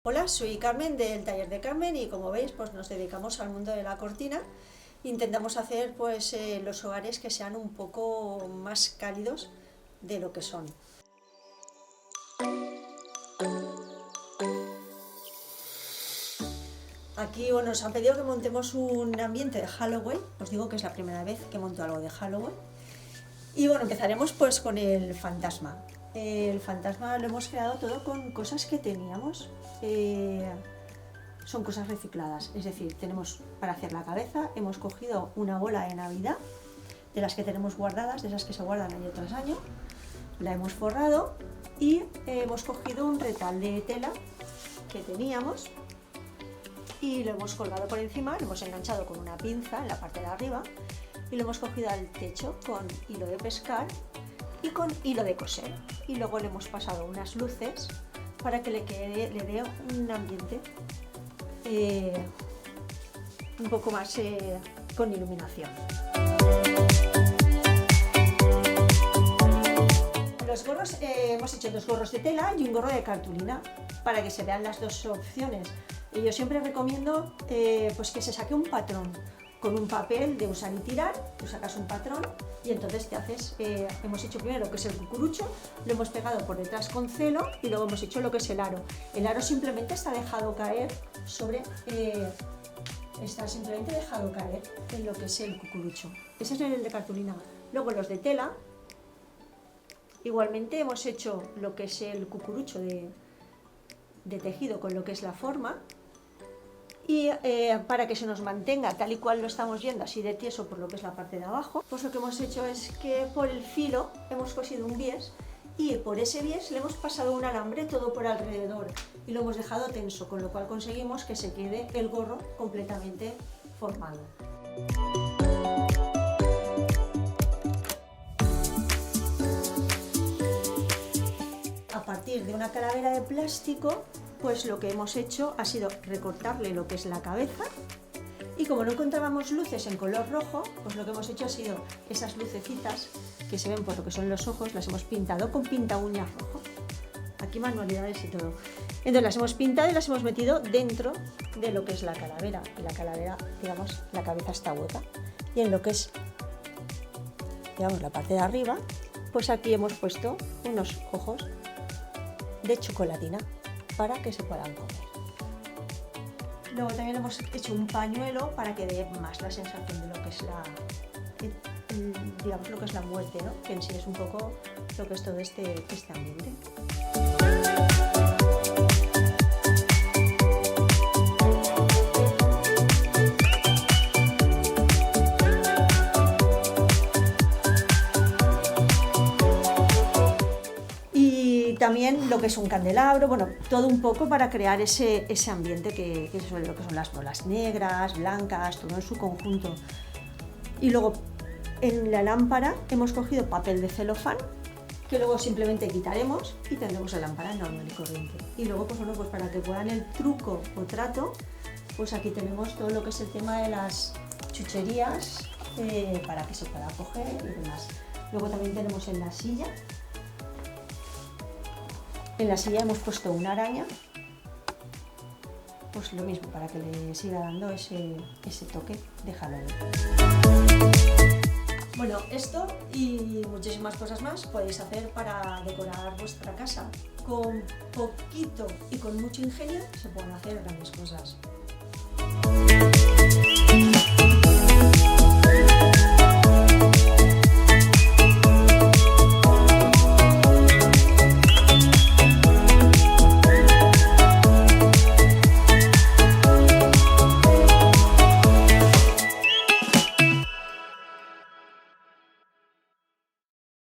Hola, soy Carmen del taller de Carmen y como veis pues nos dedicamos al mundo de la cortina. Intentamos hacer pues los hogares que sean un poco más cálidos de lo que son. Aquí nos han pedido que montemos un ambiente de Halloween. Os digo que es la primera vez que monto algo de Halloween. Y bueno, empezaremos pues con el fantasma. El fantasma lo hemos creado todo con cosas que teníamos. Son cosas recicladas, es decir, tenemos para hacer la cabeza, hemos cogido una bola de Navidad, de las que tenemos guardadas, de esas que se guardan año tras año, la hemos forrado y hemos cogido un retal de tela que teníamos y lo hemos colgado por encima, lo hemos enganchado con una pinza en la parte de arriba y lo hemos cogido al techo con hilo de pescar y con hilo de coser, y luego le hemos pasado unas luces para que le dé un ambiente un poco más con iluminación. Los gorros, hemos hecho 2 gorros de tela y un gorro de cartulina para que se vean las dos opciones. Y yo siempre recomiendo pues que se saque un patrón con un papel de usar y tirar. Tú sacas un patrón y entonces te haces, hemos hecho primero lo que es el cucurucho, lo hemos pegado por detrás con celo y luego hemos hecho lo que es el aro. El aro simplemente está dejado caer sobre, en lo que es el cucurucho. Ese es el de cartulina. Luego los de tela, igualmente hemos hecho lo que es el cucurucho de tejido con lo que es la forma. Y para que se nos mantenga tal y cual lo estamos viendo, así de tieso por lo que es la parte de abajo, pues lo que hemos hecho es que por el filo hemos cosido un bies y por ese bies le hemos pasado un alambre todo por alrededor y lo hemos dejado tenso, con lo cual conseguimos que se quede el gorro completamente formado. A partir de una calavera de plástico, pues lo que hemos hecho ha sido recortarle lo que es la cabeza, y como no encontrábamos luces en color rojo, pues lo que hemos hecho ha sido esas lucecitas que se ven por lo que son los ojos, las hemos pintado con pinta uñas rojo. Aquí manualidades y todo. Entonces las hemos pintado y las hemos metido dentro de lo que es la calavera, y la calavera, digamos, la cabeza está hueca, y en lo que es, digamos, la parte de arriba, pues aquí hemos puesto unos ojos de chocolatina para que se puedan comer. Luego también hemos hecho un pañuelo para que dé más la sensación de lo que es digamos, lo que es la muerte, ¿no? Que en sí es un poco lo que es todo este ambiente. También lo que es un candelabro, bueno, todo un poco para crear ese ambiente que es lo que son las bolas negras, blancas, todo en su conjunto. Y luego en la lámpara hemos cogido papel de celofán, que luego simplemente quitaremos y tendremos la lámpara normal y corriente. Y luego, pues bueno, pues para que puedan el truco o trato, pues aquí tenemos todo lo que es el tema de las chucherías para que se pueda coger y demás. Luego también tenemos en la silla. En la silla hemos puesto una araña, pues lo mismo, para que le siga dando ese toque de Halloween. Bueno, esto y muchísimas cosas más podéis hacer para decorar vuestra casa. Con poquito y con mucho ingenio se pueden hacer grandes cosas.